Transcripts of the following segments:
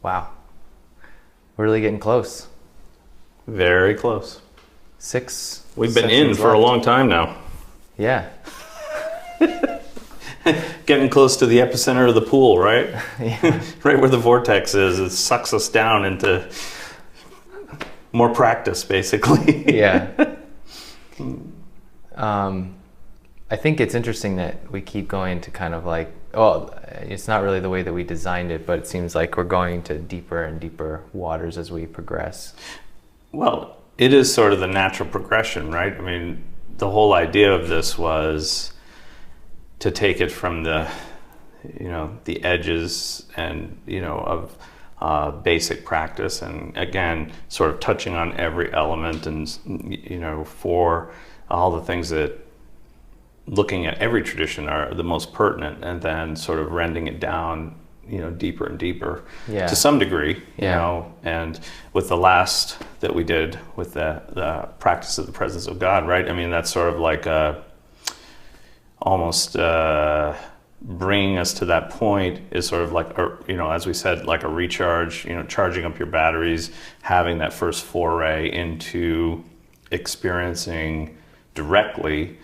Wow. We're really getting close. Very close. Six. We've been in for a long time now. Yeah. Getting close to the epicenter of the pool, right? Yeah. Right where the vortex is. It sucks us down into more practice, basically. Yeah. I think it's interesting that we keep going to kind of like, well, it's not really the way that we designed it, but it seems like we're going to deeper and deeper waters as we progress. Well, it is sort of the natural progression, right? I mean, the whole idea of this was to take it from the edges and, of basic practice, and again, sort of touching on every element and, for all the things that looking at every tradition are the most pertinent, and then sort of rending it down, deeper and deeper to some degree, and with the last that we did with the practice of the presence of God, right? I mean, that's sort of like almost bringing us to that point is sort of like, as we said, like a recharge, charging up your batteries, having that first foray into experiencing directly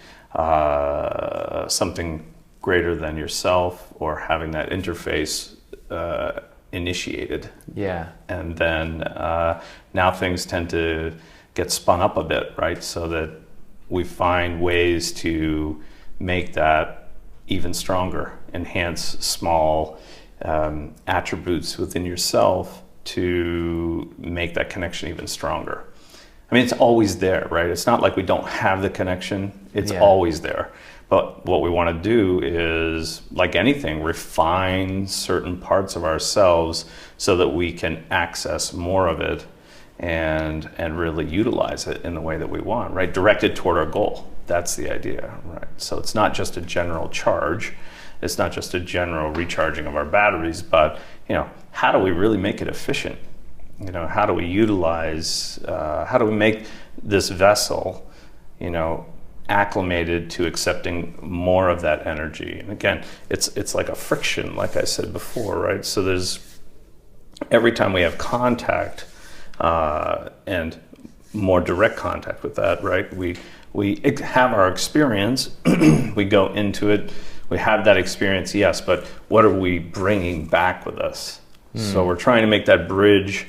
something greater than yourself, or having that interface initiated. Yeah. And then now things tend to get spun up a bit, right? So that we find ways to make that even stronger, enhance small attributes within yourself to make that connection even stronger. I mean, it's always there, right? It's not like we don't have the connection. It's always there. But what we want to do is, like anything, refine certain parts of ourselves so that we can access more of it and really utilize it in the way that we want, right? Directed toward our goal. That's the idea, right? So it's not just a general charge. It's not just a general recharging of our batteries, but, how do we really make it efficient? How do we utilize, how do we make this vessel, acclimated to accepting more of that energy? And again, it's like a friction, like I said before, right? So there's, every time we have contact, and more direct contact with that, right? We have our experience, we go into it, we have that experience, yes, but what are we bringing back with us? So we're trying to make that bridge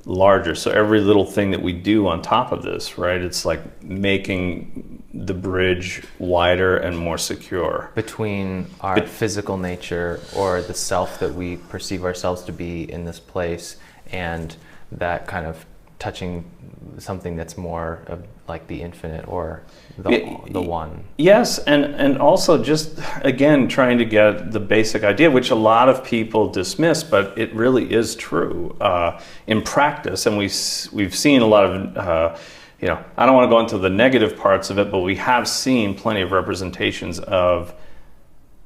larger. So every little thing that we do on top of this, right, it's like making the bridge wider and more secure. Between our physical nature, or the self that we perceive ourselves to be in this place, and that kind of touching something that's more of like the infinite, or the one. Yes, and also just, again, trying to get the basic idea, which a lot of people dismiss, but it really is true in practice. And we've seen a lot of, I don't want to go into the negative parts of it, but we have seen plenty of representations of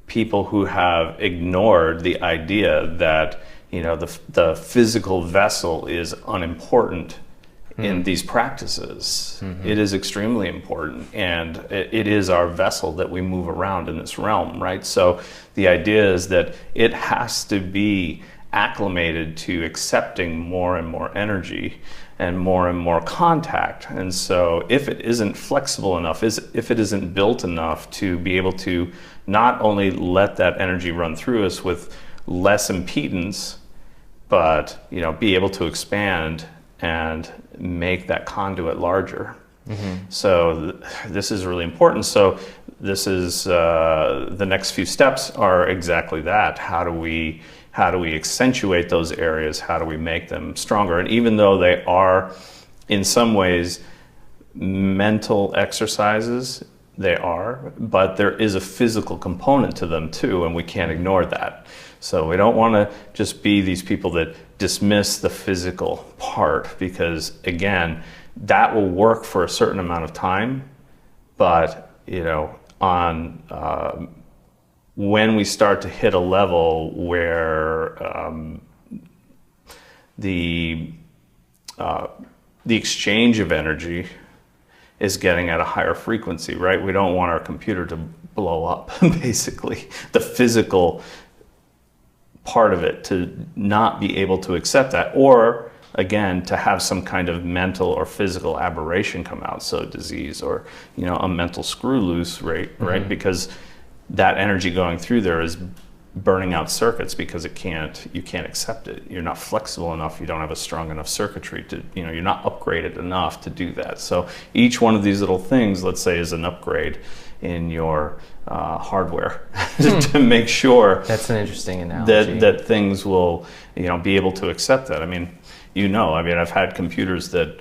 people who have ignored the idea that, the physical vessel is unimportant in these practices. It is extremely important, and it is our vessel that we move around in this realm, right? So the idea is that it has to be acclimated to accepting more and more energy and more contact. And so if it isn't flexible enough, if it isn't built enough to be able to not only let that energy run through us with less impedance, but be able to expand and make that conduit larger. So this is really important. So this is the next few steps are exactly that. How do we accentuate those areas? How do we make them stronger? And even though they are in some ways mental exercises, they are, but there is a physical component to them too, and we can't ignore that. So we don't want to just be these people that dismiss the physical part, because again, that will work for a certain amount of time, but when we start to hit a level where the exchange of energy is getting at a higher frequency, right? We don't want our computer to blow up, basically. The physical part of it to not be able to accept that, or again to have some kind of mental or physical aberration come out, so disease or a mental screw loose, right? Because that energy going through there is burning out circuits because you can't accept it. You're not flexible enough. You don't have a strong enough circuitry to, you're not upgraded enough to do that. So each one of these little things, let's say, is an upgrade in your hardware to make sure that's an interesting analogy, that things will, be able to accept that. I mean, I've had computers that,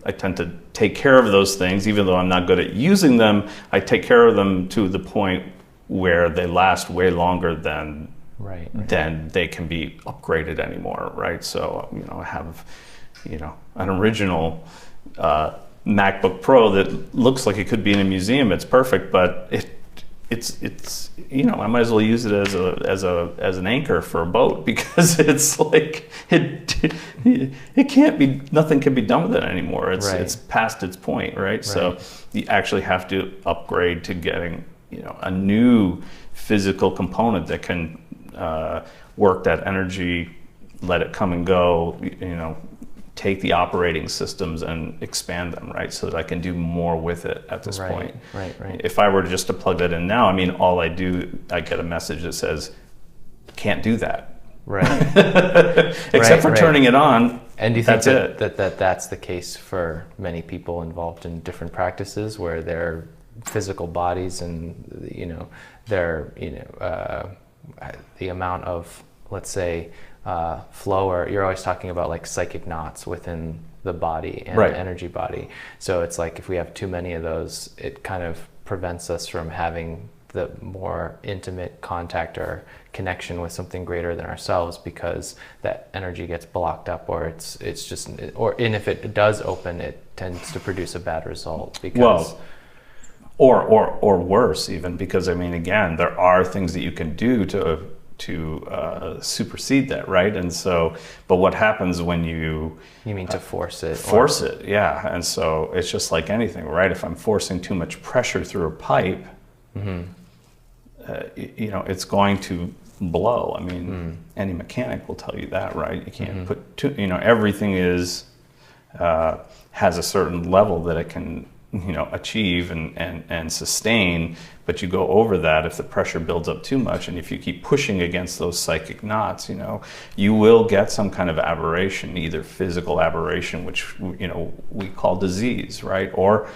I tend to take care of those things, even though I'm not good at using them. I take care of them to the point where they last way longer than they can be upgraded anymore, right? So, I have, an original MacBook Pro that looks like it could be in a museum. It's perfect, but it's I might as well use it as an anchor for a boat, because it's like it can't be, nothing can be done with it anymore. It's past its point, right? So you actually have to upgrade to getting a new physical component that can work that energy, let it come and go, take the operating systems and expand them, right? So that I can do more with it at this point. Right. If I were just to plug that in now, all I get a message that says, can't do that. Right. Except for turning it on. And do you think that's the case for many people involved in different practices, where their physical bodies and their the amount of, let's say, flow, or you're always talking about like psychic knots within the body and the energy body. So it's like if we have too many of those, it kind of prevents us from having the more intimate contact or connection with something greater than ourselves, because that energy gets blocked up, or and if it does open, it tends to produce a bad result. Because or worse even, because again, there are things that you can do to supersede that, right? And so, but what happens when you mean to force it? Yeah. And so it's just like anything, right? If I'm forcing too much pressure through a pipe, it's going to blow. Any mechanic will tell you that, right? You can't put too, everything has a certain level that it can achieve and sustain, but you go over that if the pressure builds up too much, and if you keep pushing against those psychic knots, you will get some kind of aberration, either physical aberration, which we call disease, right, or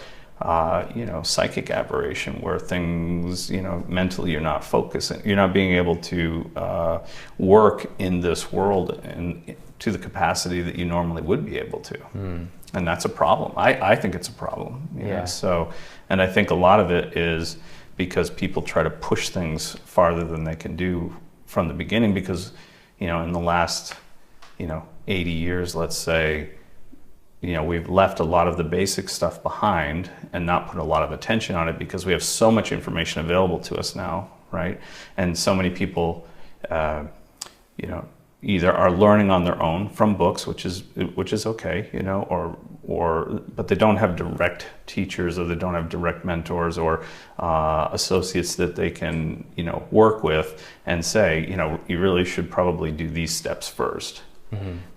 psychic aberration, where things, mentally you're not focusing, you're not being able to work in this world and to the capacity that you normally would be able to. And that's a problem. I think it's a problem. So, and I think a lot of it is because people try to push things farther than they can do from the beginning, because, in the last, 80 years, let's say, we've left a lot of the basic stuff behind and not put a lot of attention on it, because we have so much information available to us now, right? And so many people, either are learning on their own from books, which is okay, but they don't have direct teachers, or they don't have direct mentors or associates that they can, work with and say, you really should probably do these steps first.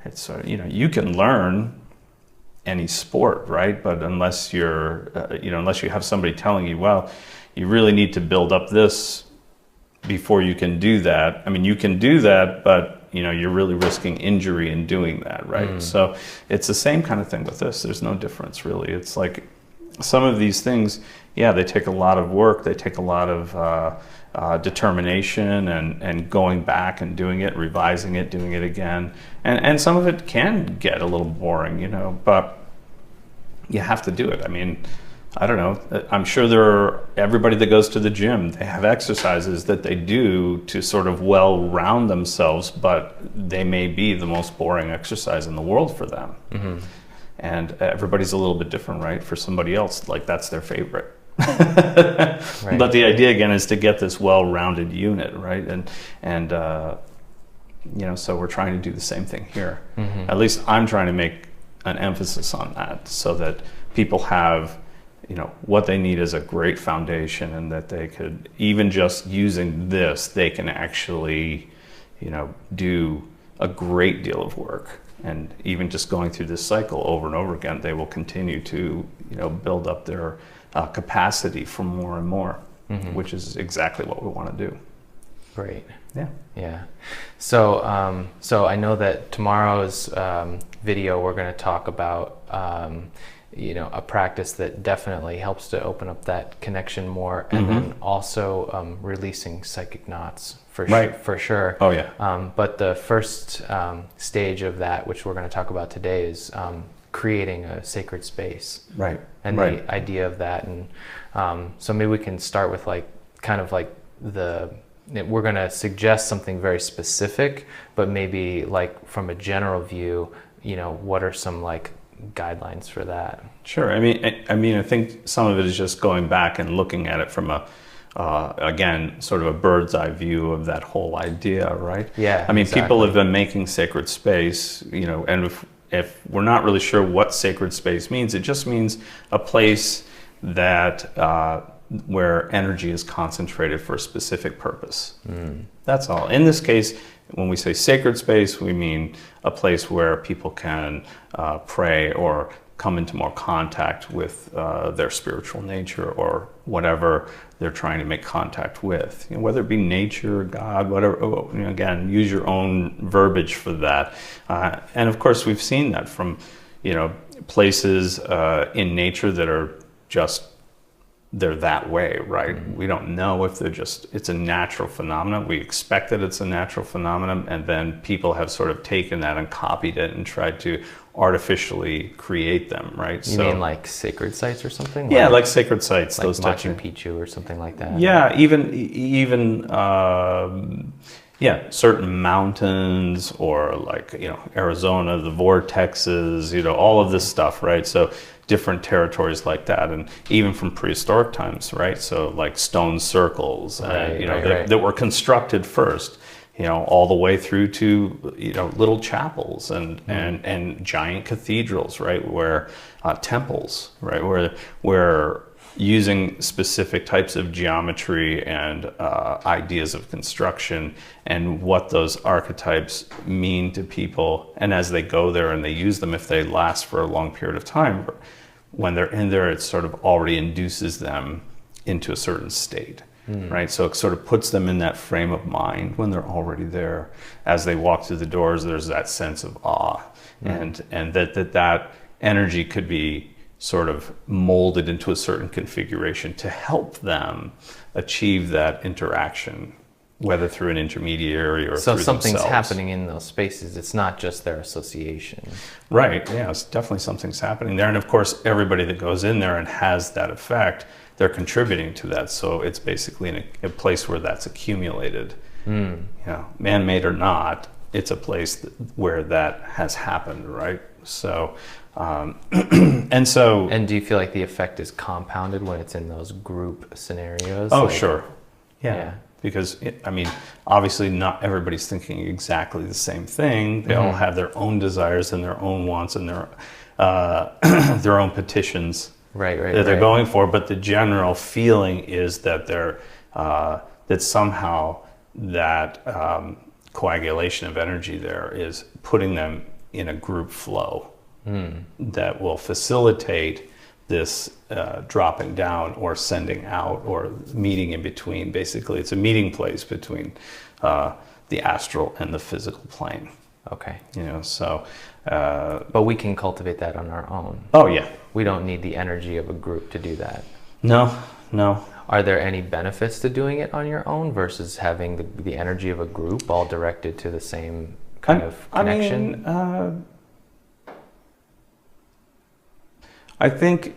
It's you can learn any sport, right? But unless you're, unless you have somebody telling you, well, you really need to build up this before you can do that. You can do that, but you're really risking injury in doing that, right? So it's the same kind of thing with this. There's no difference, really. It's like some of these things, they take a lot of work. They take a lot of determination and going back and doing it, revising it, doing it again. And some of it can get a little boring, but you have to do it. I don't know. I'm sure everybody that goes to the gym, they have exercises that they do to sort of well-round themselves, but they may be the most boring exercise in the world for them. And everybody's a little bit different, right? For somebody else, like that's their favorite. But the idea again is to get this well-rounded unit, right? And so we're trying to do the same thing here. At least I'm trying to make an emphasis on that, so that people have what they need is a great foundation, and that they could, even just using this, they can actually, do a great deal of work. And even just going through this cycle over and over again, they will continue to, build up their capacity for more and more, which is exactly what we want to do. Great. Yeah. Yeah. So, so I know that tomorrow's video we're going to talk about, a practice that definitely helps to open up that connection more, and then also releasing psychic knots for sure. Oh yeah. But the first stage of that, which we're going to talk about today, is creating a sacred space. Right. And the idea of that, and so maybe we can start with we're going to suggest something very specific, but maybe like from a general view, what are some guidelines for that? Sure. I mean, I think some of it is just going back and looking at it from again, sort of a bird's eye view of that whole idea, right? Yeah. I mean, exactly. People have been making sacred space, and if we're not really sure what sacred space means, it just means a place that where energy is concentrated for a specific purpose. That's all. In this case, when we say sacred space, we mean a place where people can pray or come into more contact with their spiritual nature or whatever they're trying to make contact with. Whether it be nature, God, whatever. Again, use your own verbiage for that. And of course, we've seen that from places in nature that are just they're that way, right? We don't know if it's a natural phenomenon. We expect that it's a natural phenomenon, and then people have sort of taken that and copied it and tried to artificially create them, right? You mean like sacred sites or something? Yeah, like sacred sites, like those types Machu of Picchu or something like that. Yeah, even certain mountains, or Arizona, the vortexes, all of this stuff, right? So different territories like that, and even from prehistoric times, right? So like stone circles, that were constructed first, all the way through to little chapels and giant cathedrals, right? Where temples, right? Where using specific types of geometry and ideas of construction and what those archetypes mean to people, and as they go there and they use them, if they last for a long period of time, when they're in there, it sort of already induces them into a certain state, right? So it sort of puts them in that frame of mind when they're already there. As they walk through the doors, there's that sense of awe, and that energy could be sort of molded into a certain configuration to help them achieve that interaction, whether through an intermediary or so through something's themselves. happening in those spaces. It's not just their association. Right. Yeah, it's definitely something's happening there. And of course, everybody that goes in there and has that effect, they're contributing to that. So it's basically in a place where that's accumulated. Man-made or not, it's a place where that has happened, right? So, and do you feel like the effect is compounded when it's in those group scenarios? Oh, sure. Yeah. Because, obviously not everybody's thinking exactly the same thing. They all have their own desires and their own wants and their own petitions that they're going for. But the general feeling is that that somehow that coagulation of energy there is putting them in a group flow that will facilitate this dropping down or sending out or meeting in between. Basically, it's a meeting place between the astral and the physical plane. Okay. But we can cultivate that on our own. Oh, yeah. We don't need the energy of a group to do that. No. Are there any benefits to doing it on your own versus having the energy of a group all directed to the same kind of connection? I think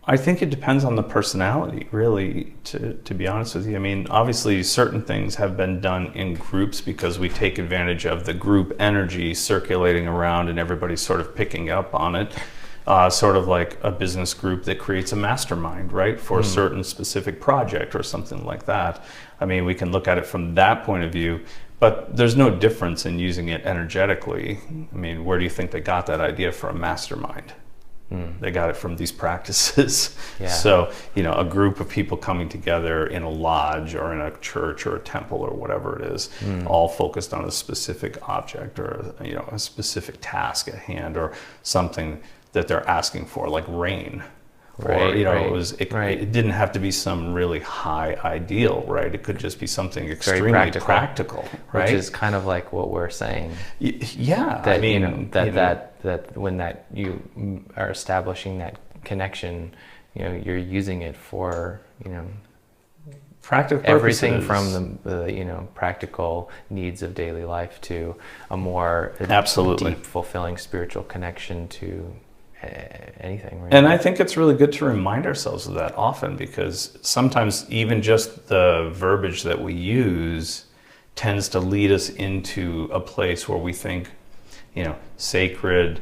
it depends on the personality, really, to be honest with you. Obviously, certain things have been done in groups because we take advantage of the group energy circulating around and everybody's sort of picking up on it. Sort of like a business group that creates a mastermind, right, for a certain specific project or something like that. We can look at it from that point of view, but there's no difference in using it energetically. Where do you think they got that idea for a mastermind? They got it from these practices. Yeah. So, a group of people coming together in a lodge or in a church or a temple or whatever it is, all focused on a specific object or, a specific task at hand or something that they're asking for, like rain. Right, It didn't have to be some really high ideal, right? It could just be something extremely practical, right? Which is kind of like what we're saying. Yeah, That, that when that you are establishing that connection, you're using it for, practical everything purposes. from the practical needs of daily life to a more Absolutely deep, fulfilling spiritual connection to anything, right? And I think it's really good to remind ourselves of that often, because sometimes even just the verbiage that we use tends to lead us into a place where we think, sacred,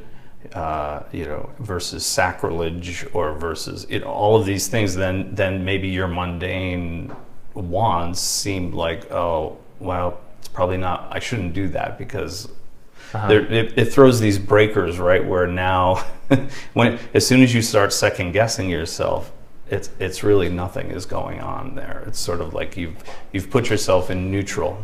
versus sacrilege, or versus all of these things. Then maybe your mundane wants seem like, oh, well, it's probably not. I shouldn't do that because. It throws these breakers, right, where now as soon as you start second guessing yourself, it's really nothing is going on there. It's sort of like you've put yourself in neutral.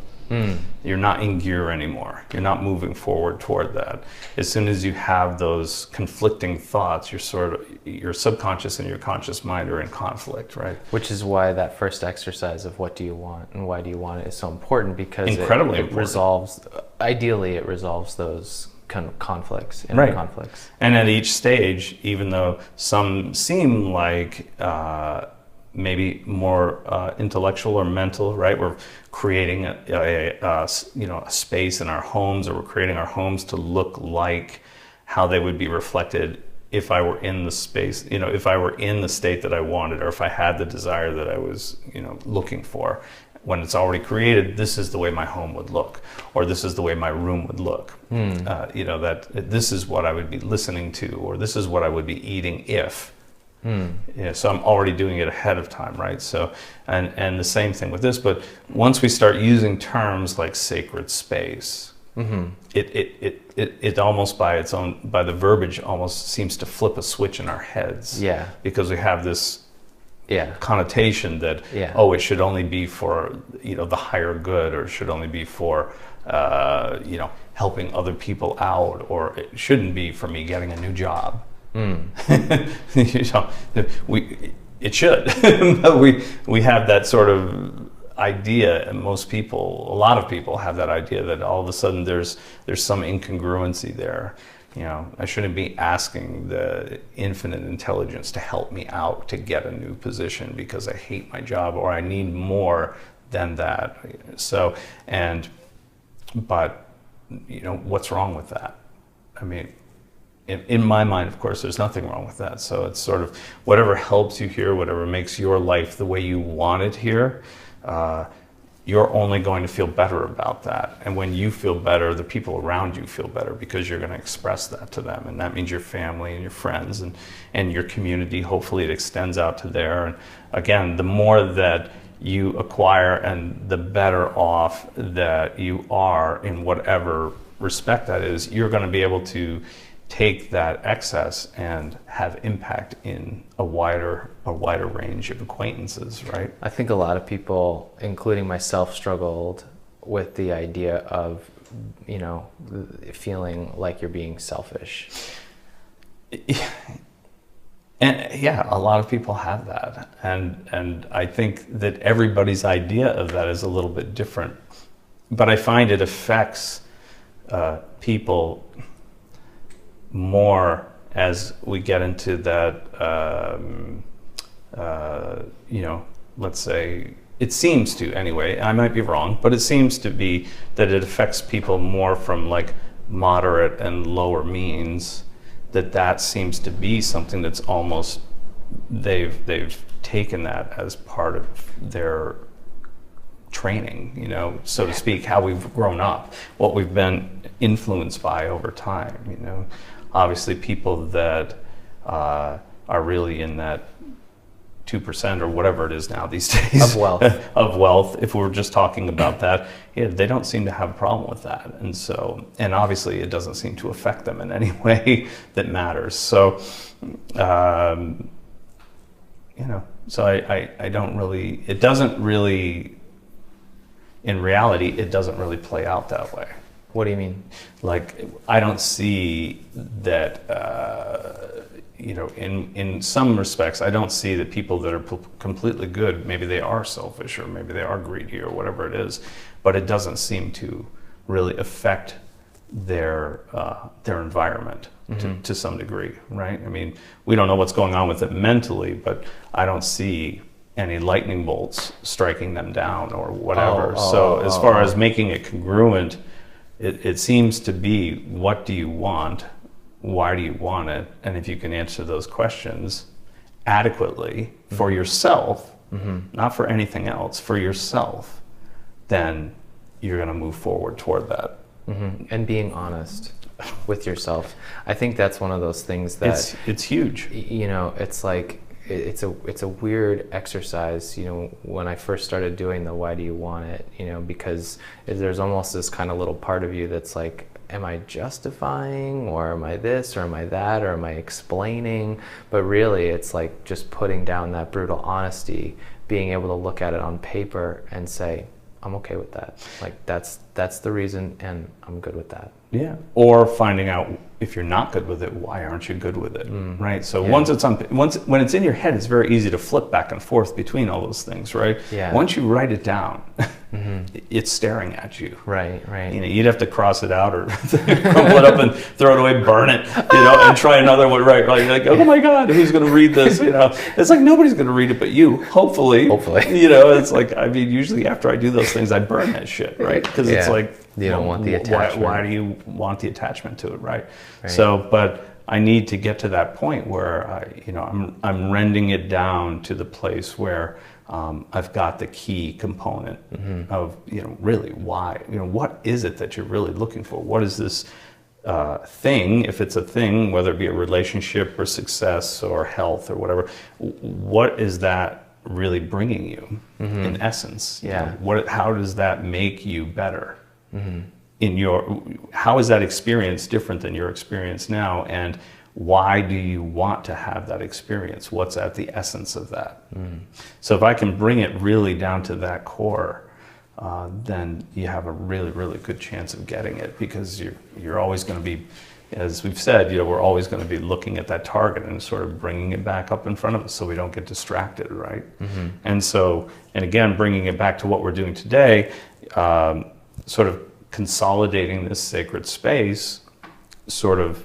You're not in gear anymore. You're not moving forward toward that. As soon as you have those conflicting thoughts, your subconscious and your conscious mind are in conflict, right? Which is why that first exercise of what do you want and why do you want it is so important, because Incredibly it important. Ideally resolves those kind of conflicts, inner Right. conflicts. And at each stage, even though some seem like maybe more intellectual or mental, right? We're creating a space in our homes, or we're creating our homes to look like how they would be reflected if I were in the space, if I were in the state that I wanted, or if I had the desire that I was, looking for. When it's already created, this is the way my home would look, or this is the way my room would look. That this is what I would be listening to, or this is what I would be eating if. So I'm already doing it ahead of time, right? So, and the same thing with this. But once we start using terms like sacred space, it almost by the verbiage almost seems to flip a switch in our heads. Yeah. Because we have this Yeah. connotation that it should only be for the higher good, or it should only be for helping other people out, or it shouldn't be for me getting a new job. It should, but we have that sort of idea, and a lot of people have that idea that all of a sudden there's some incongruency there. I shouldn't be asking the infinite intelligence to help me out to get a new position because I hate my job, or I need more than that. So, but what's wrong with that? I mean, in my mind, of course, there's nothing wrong with that. So it's sort of whatever helps you here, whatever makes your life the way you want it here, you're only going to feel better about that. And when you feel better, the people around you feel better, because you're going to express that to them. And that means your family and your friends and your community. Hopefully it extends out to there. And again, the more that you acquire, and the better off that you are in whatever respect that is, you're going to be able to take that excess and have impact in a wider range of acquaintances, right? I think a lot of people, including myself, struggled with the idea of, feeling like you're being selfish. And yeah, a lot of people have that. And I think that everybody's idea of that is a little bit different. But I find it affects people more as we get into that, let's say, it seems to anyway, I might be wrong, but it seems to be that it affects people more from like moderate and lower means, that seems to be something that's almost, they've taken that as part of their training, so to speak, how we've grown up, what we've been influenced by over time, Obviously people that are really in that 2% or whatever it is now these days Of wealth. of wealth, if we're just talking about that, they don't seem to have a problem with that. And so, and obviously it doesn't seem to affect them in any way that matters. So, so I don't really, it doesn't really, in reality, it doesn't really play out that way. What do you mean? Like, I don't see that, in some respects, I don't see that people that are completely good, maybe they are selfish or maybe they are greedy or whatever it is, but it doesn't seem to really affect their environment to some degree, right? I mean, we don't know what's going on with it mentally, but I don't see any lightning bolts striking them down or whatever. As far as making it congruent, it seems to be, what do you want? Why do you want it? And if you can answer those questions adequately for yourself, not for anything else, for yourself, then you're going to move forward toward that. And being honest with yourself. I think that's one of those things that it's huge. It's like, it's a weird exercise, when I first started doing the why do you want it, because there's almost this kind of little part of you that's like, am I justifying, or am I this, or am I that, or am I explaining? But really it's like just putting down that brutal honesty, being able to look at it on paper and say, I'm okay with that. Like, that's the reason, and I'm good with that. Yeah. Or finding out, if you're not good with it, why aren't you good with it? Right. So when it's in your head, it's very easy to flip back and forth between all those things, right? Yeah. Once you write it down, it's staring at you. Right. You'd have to cross it out or crumple it up and throw it away, burn it, and try another one. Right. Like, oh my God, who's going to read this? It's like nobody's going to read it but you. Hopefully. It's like, I mean, usually after I do those things, I burn that shit, right? Because it's like, you don't want the attachment. Why do you want the attachment to it, right? So, but I need to get to that point where I'm rending it down to the place where I've got the key component of really why, what is it that you're really looking for? What is this thing, if it's a thing, whether it be a relationship or success or health or whatever, what is that really bringing you in essence? How does that make you better? How is that experience different than your experience now, and why do you want to have that experience? What's at the essence of that? So if I can bring it really down to that core, then you have a really, really good chance of getting it, because you're always going to be, as we've said, we're always going to be looking at that target and sort of bringing it back up in front of us so we don't get distracted, right? And again, bringing it back to what we're doing today, sort of consolidating this sacred space, sort of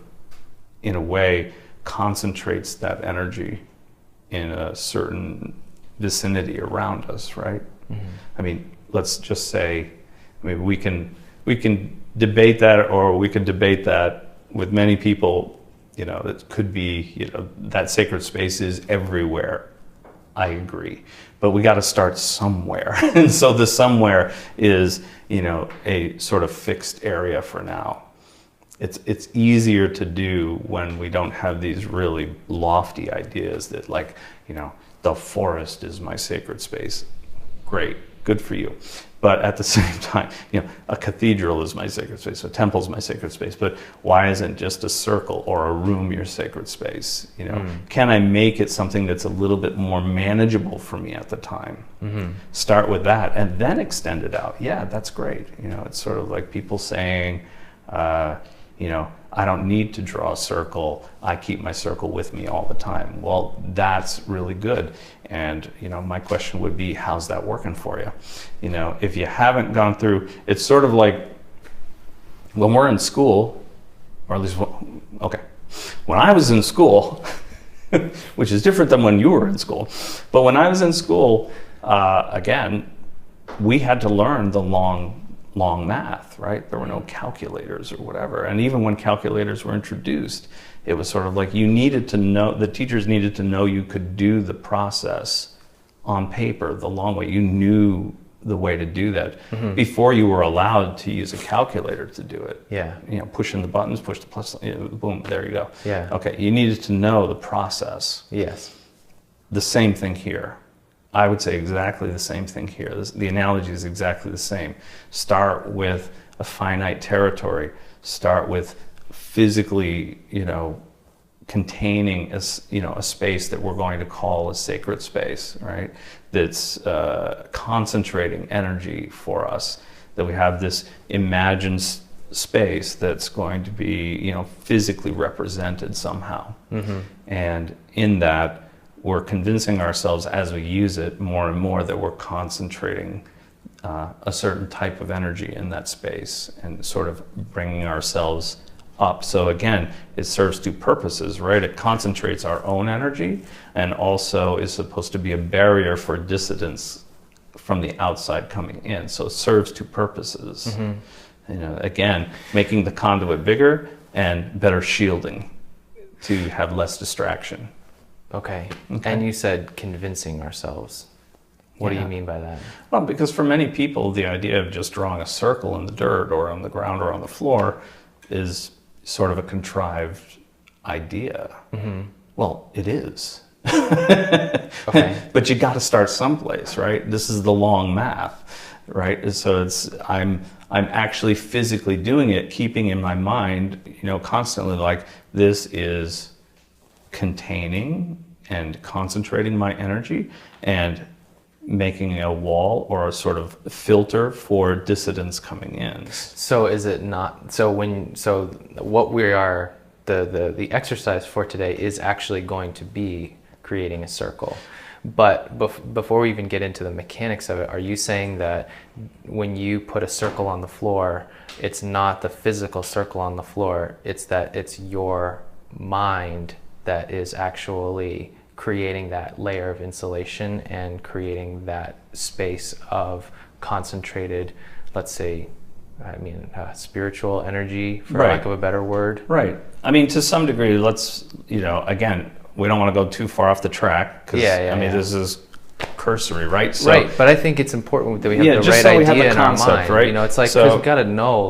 in a way concentrates that energy in a certain vicinity around us, right? I mean, let's just say, we can debate that, or we could debate that with many people, it could be, that sacred space is everywhere. I agree, but we got to start somewhere. And so the somewhere is, a sort of fixed area for now. It's easier to do when we don't have these really lofty ideas that, like, the forest is my sacred space. Great, good for you. But at the same time, a cathedral is my sacred space, a temple is my sacred space. But why isn't just a circle or a room your sacred space? Can I make it something that's a little bit more manageable for me at the time? Start with that and then extend it out. Yeah, that's great. It's sort of like people saying, I don't need to draw a circle. I keep my circle with me all the time. Well, that's really good. And, my question would be, how's that working for you? If you haven't gone through, it's sort of like when we're in school, or at least, when I was in school, which is different than when you were in school, but when I was in school, again, we had to learn the long math, right? There were no calculators or whatever. And even when calculators were introduced, it was sort of like you needed to know, the teachers needed to know you could do the process on paper the long way. You knew the way to do that before you were allowed to use a calculator to do it. Yeah. Pushing the buttons, push the plus, boom, there you go. Yeah. Okay, you needed to know the process. Yes. the same thing here. I would say exactly the same thing here. The analogy is exactly the same. Start with a finite territory. Start with physically, containing a space that we're going to call a sacred space, right? That's concentrating energy for us. That we have this imagined space that's going to be, physically represented somehow. Mm-hmm. And in that, we're convincing ourselves as we use it more and more that we're concentrating a certain type of energy in that space and sort of bringing ourselves up. So again, it serves two purposes, right? It concentrates our own energy and also is supposed to be a barrier for dissidents from the outside coming in. So it serves two purposes. Mm-hmm. Again, making the conduit bigger and better shielding to have less distraction. Okay. And you said convincing ourselves. What do you mean by that? Well, because for many people, the idea of just drawing a circle in the dirt or on the ground or on the floor is sort of a contrived idea. Mm-hmm. Well, it is. Okay. But you got to start someplace, right? This is the long math, right? So I'm actually physically doing it, keeping in my mind, constantly like this is containing and concentrating my energy and making a wall or a sort of filter for dissidents coming in. So is it not, so what we are, the exercise for today is actually going to be creating a circle. But before we even get into the mechanics of it, are you saying that when you put a circle on the floor, it's not the physical circle on the floor, it's that it's your mind that is actually creating that layer of insulation and creating that space of concentrated, let's say, spiritual energy, for lack of a better word? Right. I mean, to some degree, let's, again, we don't want to go too far off the track because, this is cursory, right? So, right, but I think it's important that we have the right idea in our mind. Right? It's like, because we've got to know,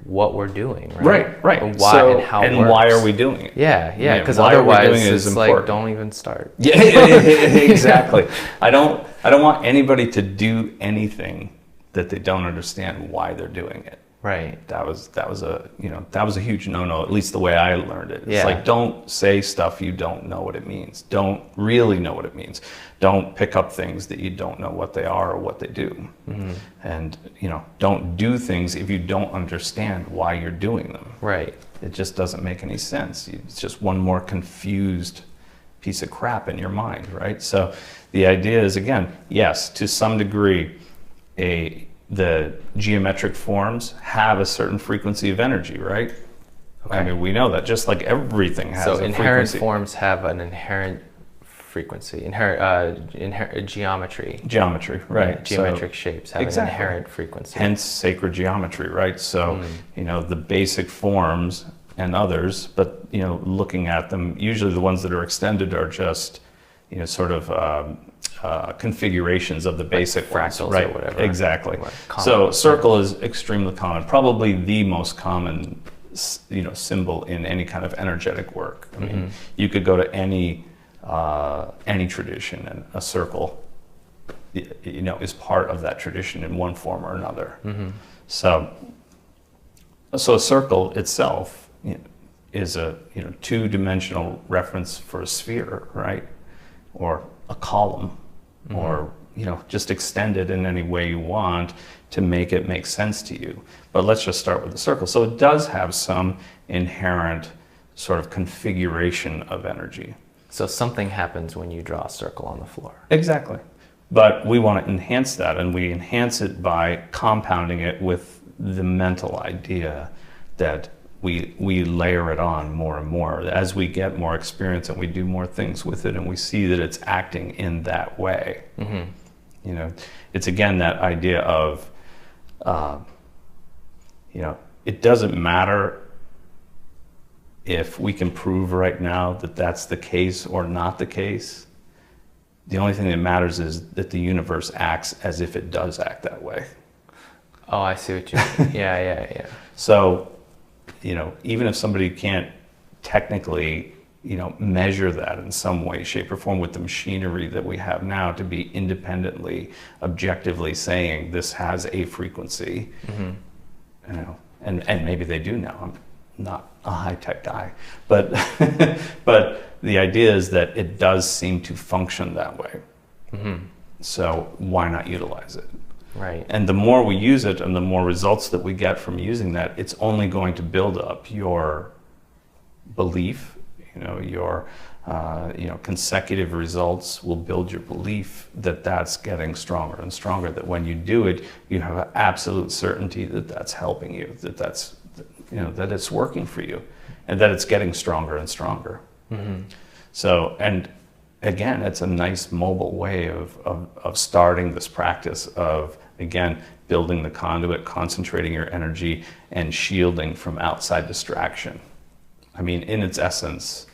what we're doing, right? Right. And why and how it works. Why are we doing it? Yeah, because otherwise it's like, don't even start. Yeah, exactly. I don't want anybody to do anything that they don't understand why they're doing it. Right. That was a huge no-no, at least the way I learned it. It's like, don't say stuff you don't know what it means. Don't really know what it means. Don't pick up things that you don't know what they are or what they do. Mm-hmm. And, don't do things if you don't understand why you're doing them. Right. It just doesn't make any sense. It's just one more confused piece of crap in your mind, right? So the idea is, again, yes, to some degree, the geometric forms have a certain frequency of energy, right? Okay. I mean, we know that just like everything has a frequency. So inherent forms have an inherent frequency, inherent geometry. Geometry, right. Geometric shapes have an inherent frequency. Hence sacred geometry, right? So, the basic forms and others, but, looking at them, usually the ones that are extended are just, sort of configurations of the basic fractals, right? Or whatever. Exactly. So circle is extremely common, probably the most common, symbol in any kind of energetic work. I mean, you could go to any tradition, and a circle, is part of that tradition in one form or another. Mm-hmm. So a circle itself is a two-dimensional reference for a sphere, right? Or a column, or just extend it in any way you want to make it make sense to you. But let's just start with the circle. So it does have some inherent sort of configuration of energy. So something happens when you draw a circle on the floor. Exactly. But we want to enhance that, and we enhance it by compounding it with the mental idea that we layer it on more and more as we get more experience and we do more things with it and we see that it's acting in that way. Mm-hmm. It's again that idea of, it doesn't matter if we can prove right now that that's the case or not the case. The only thing that matters is that the universe acts as if it does act that way. Oh, I see what you mean. Yeah. So, even if somebody can't technically measure that in some way, shape, or form with the machinery that we have now to be independently, objectively saying this has a frequency, and maybe they do now. I'm not a high-tech guy, but but the idea is that it does seem to function that way. So why not utilize it? Right. And the more we use it and the more results that we get from using that, it's only going to build up your belief, your consecutive results will build your belief that that's getting stronger and stronger, that when you do it, you have an absolute certainty that that's helping you, that it's working for you, and that it's getting stronger and stronger. So, and again, it's a nice mobile way of starting this practice of, again, building the conduit, concentrating your energy, and shielding from outside distraction. I mean, in its essence,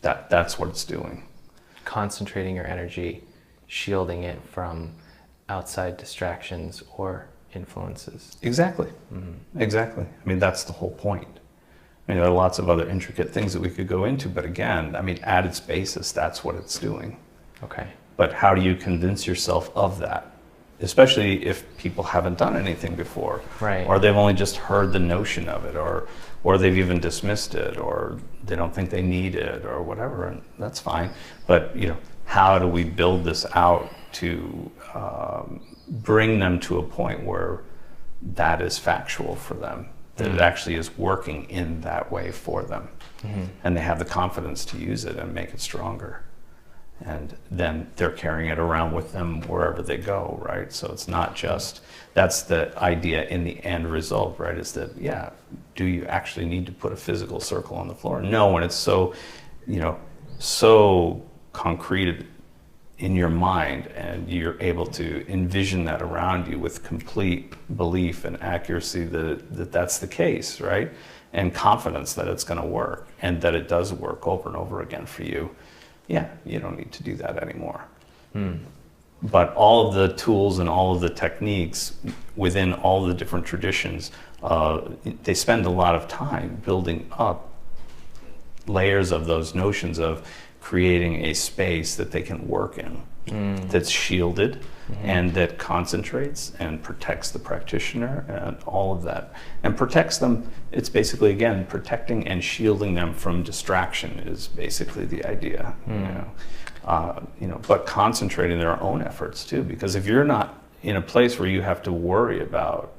that's what it's doing. Concentrating your energy, shielding it from outside distractions or influences. Exactly. Exactly. I mean, that's the whole point. I mean, there are lots of other intricate things that we could go into, but again, I mean, at its basis, that's what it's doing. Okay. But how do you convince yourself of that? Especially if people haven't done anything before. Right. Or they've only just heard the notion of it, or they've even dismissed it, or they don't think they need it, or whatever, and that's fine. But, how do we build this out to bring them to a point where that is factual for them, that it actually is working in that way for them, and they have the confidence to use it and make it stronger, and then they're carrying it around with them wherever they go, right? So it's not just, that's the idea in the end result, right? Is that, do you actually need to put a physical circle on the floor? No, when it's so, so concrete in your mind, and you're able to envision that around you with complete belief and accuracy that that's the case, right? And confidence that it's going to work, and that it does work over and over again for you. You don't need to do that anymore. But all of the tools and all of the techniques within all the different traditions, they spend a lot of time building up layers of those notions of creating a space that they can work in, that's shielded, and that concentrates and protects the practitioner and all of that. And protects them, it's basically, again, protecting and shielding them from distraction is basically the idea. But concentrating their own efforts too, because if you're not in a place where you have to worry about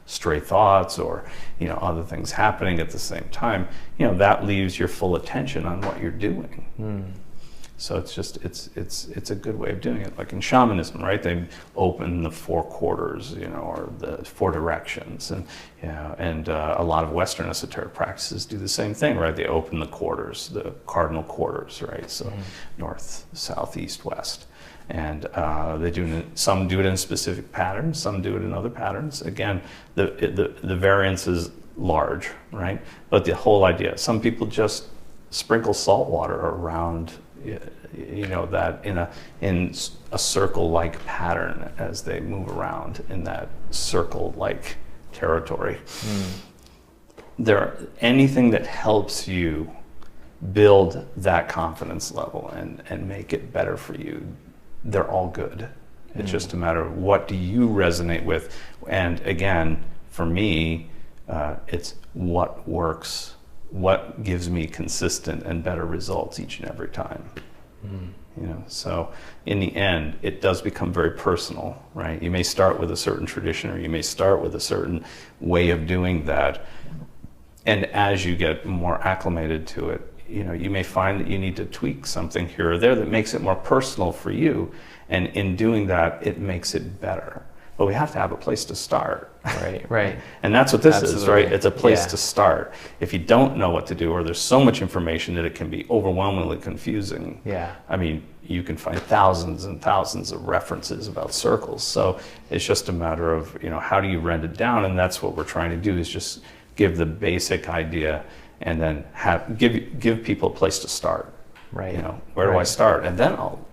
stray thoughts or other things happening at the same time, that leaves your full attention on what you're doing. So it's just it's a good way of doing it. Like in shamanism, right? They open the four quarters, or the four directions, and a lot of Western esoteric practices do the same thing, right? They open the quarters, the cardinal quarters, right? So north, south, east, west. And some do it in specific patterns, some do it in other patterns. Again, the variance is large, right? But the whole idea, some people just sprinkle salt water around, that in a circle-like pattern as they move around in that circle-like territory. Anything that helps you build that confidence level and make it better for you, they're all good. It's just a matter of what do you resonate with. And again, for me, it's what works, what gives me consistent and better results each and every time. So in the end, it does become very personal, right? You may start with a certain tradition, or you may start with a certain way of doing that. And as you get more acclimated to it, you may find that you need to tweak something here or there that makes it more personal for you. And in doing that, it makes it better. But we have to have a place to start. Right. And that's what this Absolutely. is, right? It's a place to start. If you don't know what to do, or there's so much information that it can be overwhelmingly confusing. I mean, you can find thousands and thousands of references about circles. So it's just a matter of, how do you rend it down? And that's what we're trying to do, is just give the basic idea, and then give people a place to start. Right. Where do I start? And then I'll,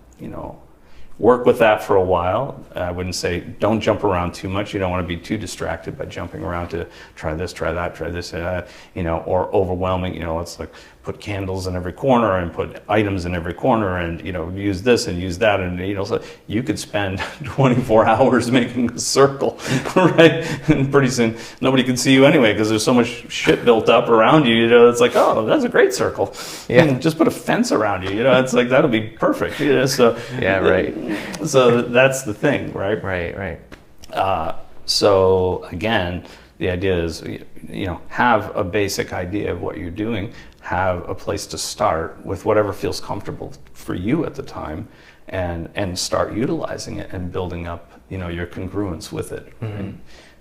work with that for a while. I wouldn't say don't jump around too much. You don't want to be too distracted by jumping around to try this, try that, try this, or overwhelming. Let's like put candles in every corner and put items in every corner and, use this and use that. And, so you could spend 24 hours making a circle, right? And pretty soon nobody can see you anyway because there's so much shit built up around you. It's like, oh, that's a great circle. Yeah. Just put a fence around you. It's like, that'll be perfect. So yeah, right. So that's the thing, right? Right. So again, the idea is, have a basic idea of what you're doing, have a place to start with whatever feels comfortable for you at the time, and start utilizing it and building up, your congruence with it. Mm-hmm. Right?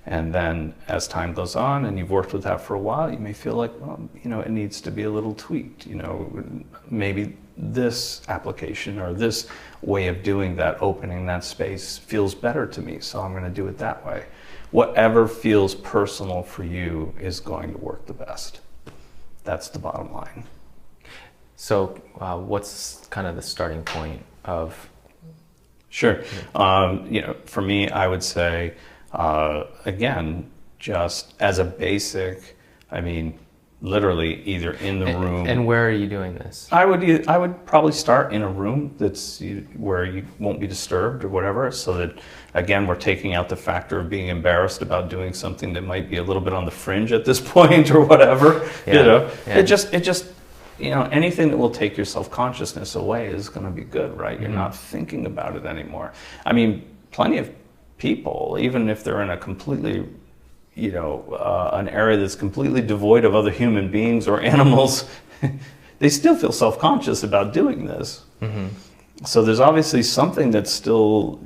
And then as time goes on and you've worked with that for a while, you may feel like, well, it needs to be a little tweaked. Maybe this application or this way of doing that, opening that space feels better to me, so I'm going to do it that way. Whatever feels personal for you is going to work the best. That's the bottom line. So what's kind of the starting point of? Sure. For me, I would say, again, just as a basic, literally either in the room. And where are you doing this? I would probably start in a room that's where you won't be disturbed or whatever, so that, again, we're taking out the factor of being embarrassed about doing something that might be a little bit on the fringe at this point or whatever. Yeah. It just anything that will take your self-consciousness away is going to be good, right? You're not thinking about it anymore. Plenty of people, even if they're in a completely an area that's completely devoid of other human beings or animals, they still feel self-conscious about doing this. Mm-hmm. So there's obviously something that's still,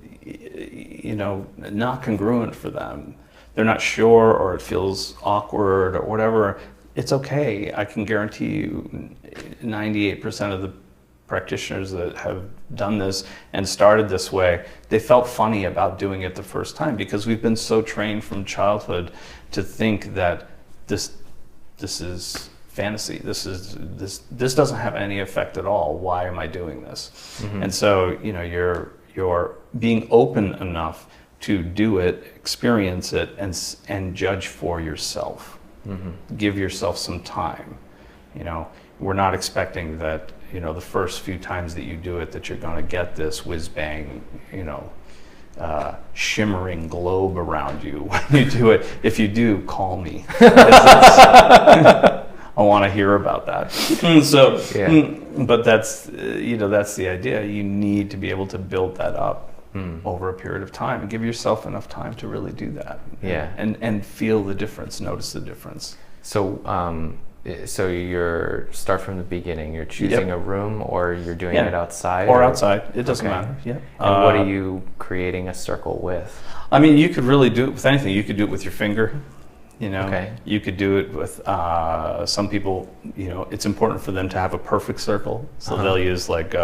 not congruent for them. They're not sure, or it feels awkward or whatever. It's okay. I can guarantee you 98% of the practitioners that have done this and started this way, they felt funny about doing it the first time, because we've been so trained from childhood to think that this is fantasy. This doesn't have any effect at all. Why am I doing this? Mm-hmm. And so you're being open enough to do it, experience it, and judge for yourself. Mm-hmm. Give yourself some time. We're not expecting that the first few times that you do it, that you're going to get this whiz-bang, shimmering globe around you when you do it. If you do, call me. I want to hear about that. So, yeah. But that's the idea. You need to be able to build that up over a period of time and give yourself enough time to really do that. Yeah. And feel the difference, notice the difference. So you're start from the beginning. You're choosing a room, or you're doing it outside, or outside. It doesn't matter. Yeah. And what are you creating a circle with? You could really do it with anything. You could do it with your finger. Okay. You could do it with some people. It's important for them to have a perfect circle, so they'll use like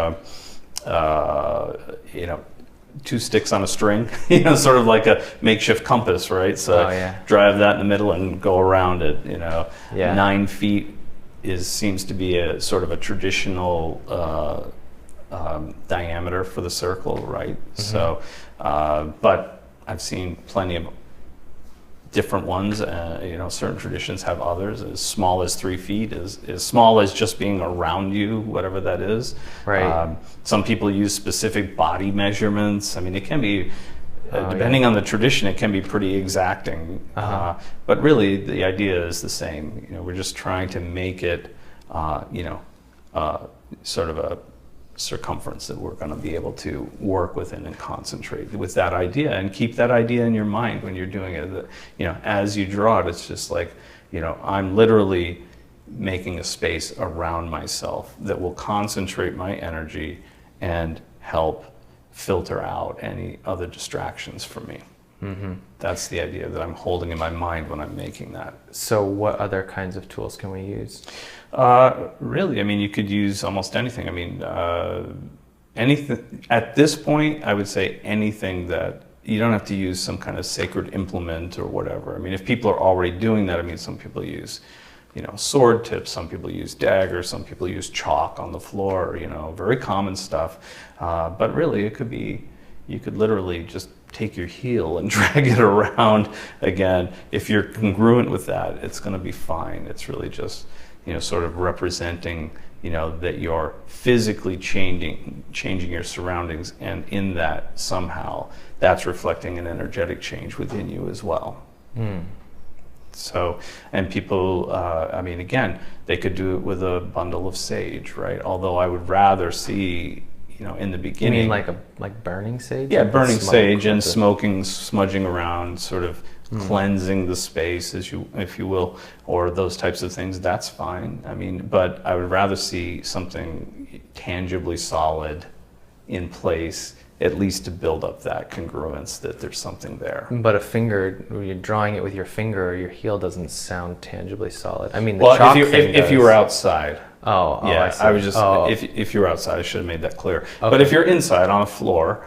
two sticks on a string, sort of like a makeshift compass, right? So drive that in the middle and go around it, 9 feet seems to be a sort of a traditional diameter for the circle, right? Mm-hmm. So, but I've seen plenty of different ones. Certain traditions have others as small as 3 feet, as small as just being around you, whatever that is. Right. Some people use specific body measurements. It can be, depending on the tradition, it can be pretty exacting. But really, the idea is the same. We're just trying to make it, sort of a circumference that we're going to be able to work within and concentrate with that idea, and keep that idea in your mind when you're doing it. That, as you draw it, it's just like, I'm literally making a space around myself that will concentrate my energy and help filter out any other distractions from me. Mm-hmm. That's the idea that I'm holding in my mind when I'm making that. So what other kinds of tools can we use? Really, you could use almost anything. Anything at this point, I would say anything that you don't have to use some kind of sacred implement or whatever. If people are already doing that, some people use, sword tips, some people use daggers, some people use chalk on the floor, very common stuff. But really, it could be you could literally just take your heel and drag it around again. If you're congruent with that, it's going to be fine. It's really just, sort of representing, that you're physically changing your surroundings, and in that somehow that's reflecting an energetic change within you as well. So, and people, again, they could do it with a bundle of sage, right? Although I would rather see, in the beginning. You mean like burning sage? Yeah, burning sage and smoking, smudging around, sort of cleansing the space, if you will, or those types of things. That's fine. But I would rather see something tangibly solid in place, at least to build up that congruence that there's something there. But a finger, when you're drawing it with your finger or your heel, doesn't sound tangibly solid. If you were outside. Oh, yeah. I see. I was just if you're outside, I should have made that clear. Okay. But if you're inside on a floor,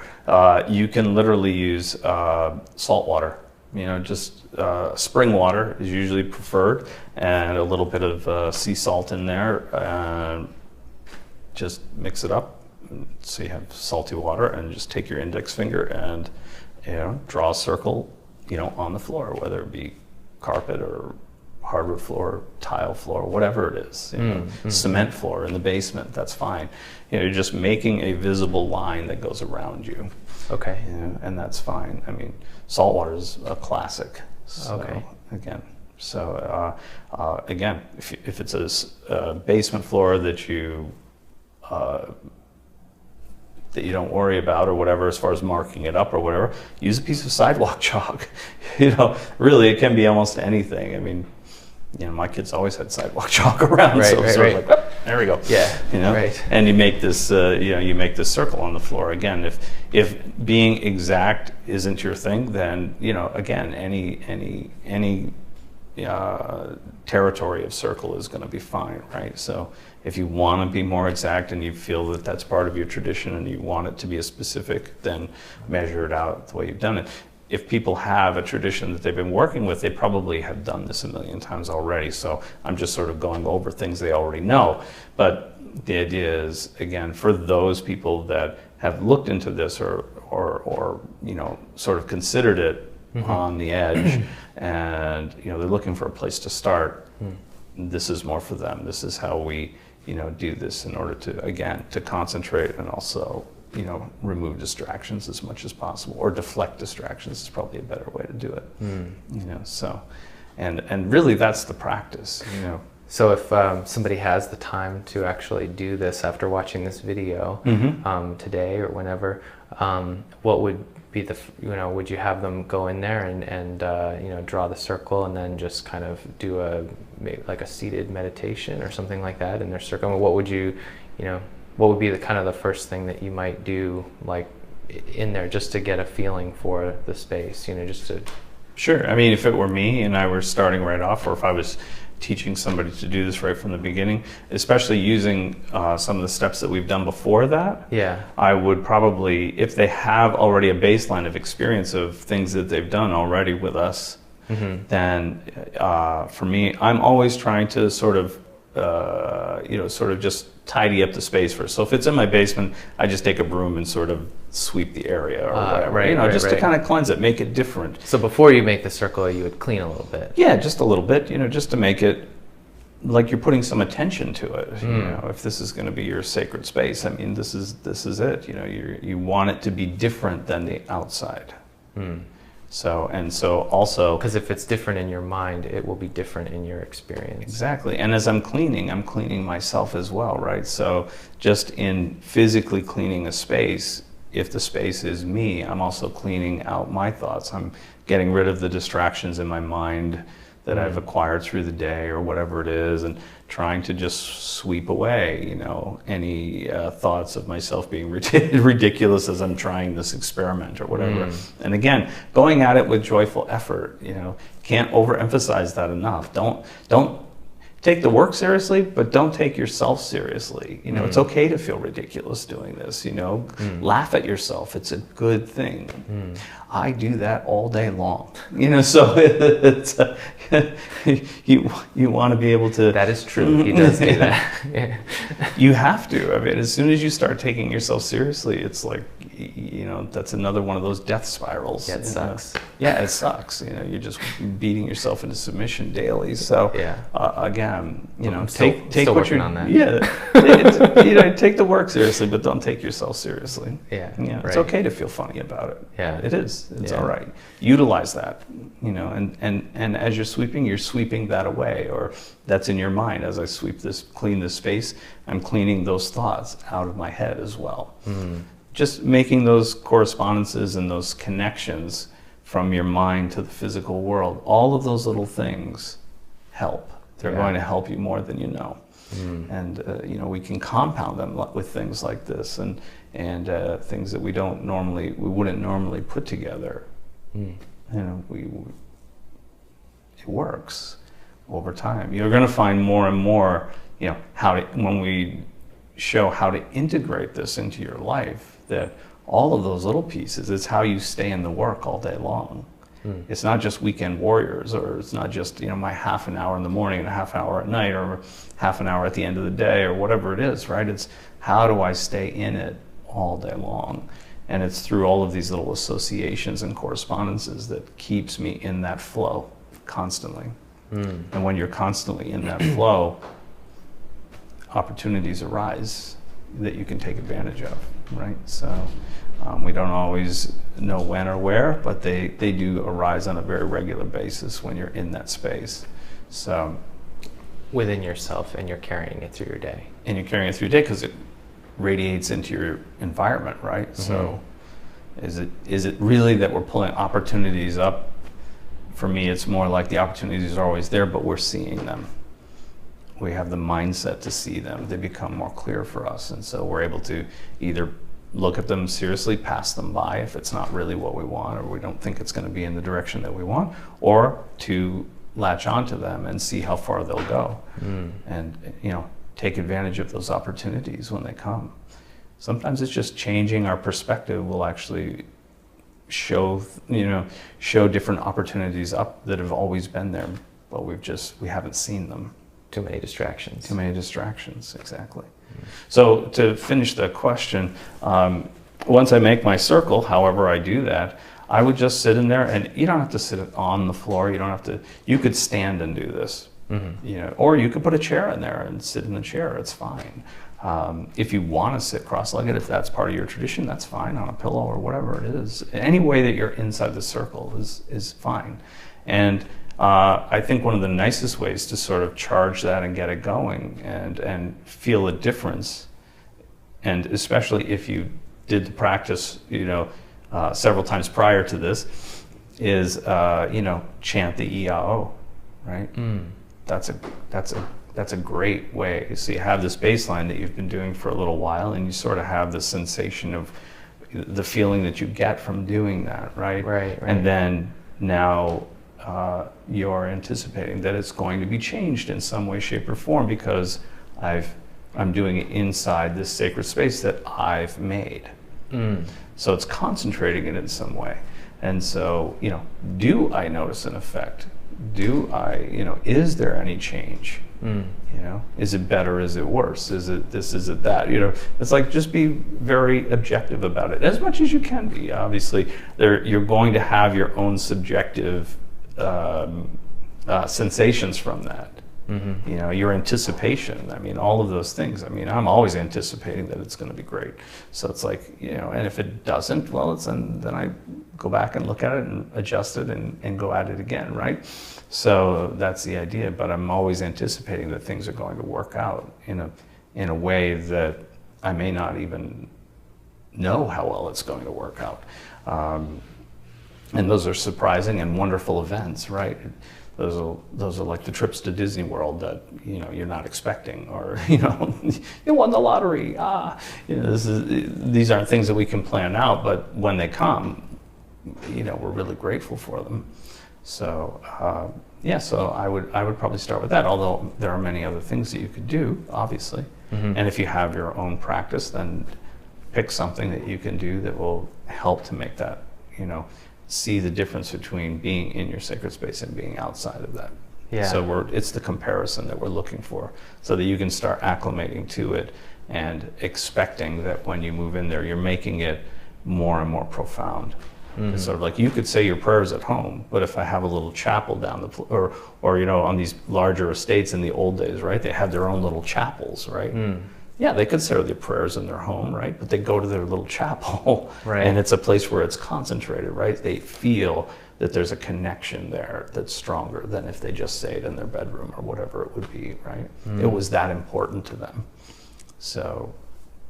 you can literally use salt water. Just spring water is usually preferred, and a little bit of sea salt in there. Just mix it up. So you have salty water, and just take your index finger and draw a circle on the floor, whether it be carpet or hardwood floor, tile floor, whatever it is, cement floor in the basement, that's fine. You're just making a visible line that goes around you. Okay. And that's fine. Salt water is a classic. So, okay. Again, if it's a basement floor that you don't worry about or whatever, as far as marking it up or whatever, use a piece of sidewalk chalk. Really, it can be almost anything. My kids always had sidewalk chalk around, right. Like, oh, there we go. Yeah, right. And you make this, you make this circle on the floor. Again, if being exact isn't your thing, then again, any territory of circle is going to be fine, right? So if you want to be more exact and you feel that that's part of your tradition and you want it to be a specific, then measure it out the way you've done it. If people have a tradition that they've been working with, they probably have done this a million times already. So I'm just sort of going over things they already know. But the idea is, again, for those people that have looked into this or sort of considered it on the edge, and they're looking for a place to start, this is more for them. This is how we do this in order to concentrate and also remove distractions as much as possible, or deflect distractions is probably a better way to do it. So, and really that's the practice. So if somebody has the time to actually do this after watching this video today or whenever, what would be would you have them go in there and draw the circle and then just kind of do like a seated meditation or something like that in their circle? What would what would be the kind of the first thing that you might do, like in there, just to get a feeling for the space, just to... Sure. If it were me and I were starting right off, or if I was teaching somebody to do this right from the beginning, especially using some of the steps that we've done before that, I would probably, if they have already a baseline of experience of things that they've done already with us, then for me, I'm always trying to sort of just tidy up the space first. So if it's in my basement, I just take a broom and sort of sweep the area or whatever, just to kind of cleanse it, make it different. So before you make the circle, you would clean a little bit. Yeah, just a little bit, just to make it like you're putting some attention to it. If this is going to be your sacred space, this is it. You want it to be different than the outside. So also, because if it's different in your mind, it will be different in your experience. Exactly. And as I'm cleaning myself as well, right? So just in physically cleaning a space, if the space is me, I'm also cleaning out my thoughts. I'm getting rid of the distractions in my mind that I've acquired through the day or whatever it is, and trying to just sweep away, any thoughts of myself being ridiculous as I'm trying this experiment or whatever. And again, going at it with joyful effort, can't overemphasize that enough. Don't take the work seriously, but don't take yourself seriously. It's okay to feel ridiculous doing this, laugh at yourself. It's a good thing. I do that all day long, so it's, you want to be able to. That is true. He does do that. You have to. As soon as you start taking yourself seriously, it's like you know, that's another one of those death spirals. Yeah, it sucks. Yeah, it sucks. You know, you're just beating yourself into submission daily. So Yeah. Again, you know, I'm take still what working you're on that. you know, take the work seriously, but don't take yourself seriously. Yeah, It's right. okay to feel funny about it. Yeah. It is. It's Yeah. all right. Utilize that. You know, and as you're sweeping that away, or that's in your mind. As I clean this space, I'm cleaning those thoughts out of my head as well. Just making those correspondences and those connections from your mind to the physical world, all of those little things help. They're Yeah. going to help you more than you know. And you know, we can compound them with things like this and things that we wouldn't normally put together. You know, it works over time. You're going to find more and more, you know, when we show how to integrate this into your life, that all of those little pieces, it's how you stay in the work all day long. It's not just weekend warriors, or it's not just, you know, my half an hour in the morning and a half hour at night, or half an hour at the end of the day, or whatever it is, right? It's how do I stay in it all day long? And it's through all of these little associations and correspondences that keeps me in that flow constantly. And when you're constantly in that flow, opportunities arise that you can take advantage of, right? So we don't always know when or where, but they do arise on a very regular basis when you're in that space. So Within yourself, and you're carrying it through your day. and you're carrying it through your day because it radiates into your environment, right? So is it really that we're pulling opportunities up? For me, it's more like the opportunities are always there, but we're seeing them. We have the mindset to see them. They become more clear for us. And so we're able to either look at them seriously, pass them by if it's not really what we want, or we don't think it's going to be in the direction that we want, or to latch onto them and see how far they'll go. And, you know, take advantage of those opportunities when they come. Sometimes it's just changing our perspective will actually show different opportunities up that have always been there, but we haven't seen them. Too many distractions. Too many distractions, exactly. So to finish the question, once I make my circle, however I do that, I would just sit in there, and you don't have to sit on the floor. You don't have to. You could stand and do this, you know, or you could put a chair in there and sit in the chair. It's fine. If you want to sit cross-legged, if that's part of your tradition, that's fine, on a pillow or whatever it is. Any way that you're inside the circle is fine. And I think one of the nicest ways to sort of charge that and get it going and feel a difference, and especially if you did the practice, you know, several times prior to this, is you know, chant the EAO, right? That's a great way. So you have this baseline that you've been doing for a little while, and you sort of have the sensation of the feeling that you get from doing that, right? Right. And then now you're anticipating that it's going to be changed in some way, shape, or form because I'm doing it inside this sacred space that I've made. So it's concentrating it in some way. And so, you know, do I notice an effect? Do I, you know, is there any change? You know, is it better? Is it worse? Is it this? Is it that? You know, it's like, just be very objective about it as much as you can be. Obviously, you're going to have your own subjective sensations from that. You know, your anticipation. I mean, all of those things. I mean, I'm always anticipating that it's going to be great. So it's like, you know, and if it doesn't, well, then I go back and look at it and adjust it and go at it again, right? So that's the idea. But I'm always anticipating that things are going to work out in a way that I may not even know how well it's going to work out. And those are surprising and wonderful events, right? Those are like the trips to Disney World that, you know, you're not expecting, or, you know, you won the lottery. You know, these aren't things that we can plan out, but when they come, you know, we're really grateful for them. So yeah, so I would probably start with that. Although there are many other things that you could do, obviously. And if you have your own practice, then pick something that you can do that will help to make that, you know, see the difference between being in your sacred space and being outside of that. Yeah. So it's the comparison that we're looking for, so that you can start acclimating to it and expecting that when you move in there, you're making it more and more profound. It's sort of like you could say your prayers at home, but if I have a little chapel down or on these larger estates in the old days, right? They had their own little chapels, right? Yeah, they could say their prayers in their home, right? But they go to their little chapel, Right. and it's a place where it's concentrated, right? They feel that there's a connection there that's stronger than if they just say it in their bedroom or whatever it would be, right? It was that important to them. So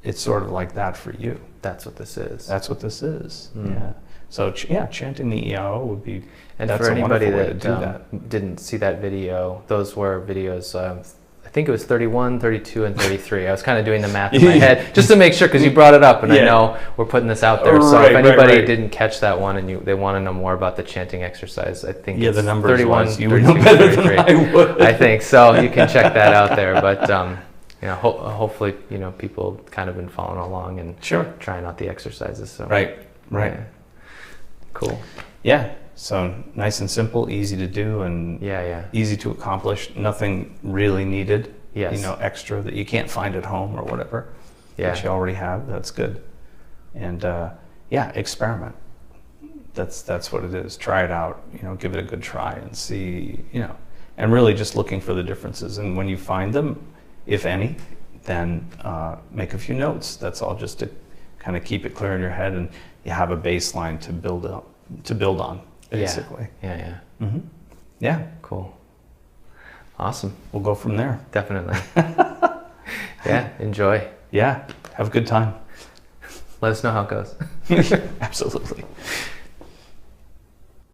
it's sort of like that for you. That's what this is. That's what this is. Yeah. So chanting the EIO would be. And that's for a anybody wonderful way to that, do that. didn't see that video, those were videos. I think it was 31, 32, and 33. I was kind of doing the math in my head just to make sure, because you brought it up, and I know we're putting this out there. So if anybody didn't catch that one and they want to know more about the chanting exercise, I think it's the numbers 31, you would know better than I would. I think so. You can check that out there. But hopefully, people kind of been following along and trying out the exercises. So Right. yeah. Cool. Yeah. So nice and simple, easy to do, and easy to accomplish. Nothing really needed. Yes. Extra that you can't find at home or whatever. Yeah. That you already have. That's good. And experiment. That's what it is. Try it out. Give it a good try and see. And really just looking for the differences. And when you find them, if any, then make a few notes. That's all, just to kind of keep it clear in your head, and you have a baseline to build on. Basically. Yeah. Yeah. Cool. Awesome. We'll go from there. Definitely. Yeah. Enjoy. Yeah. Have a good time. Let us know how it goes. Absolutely.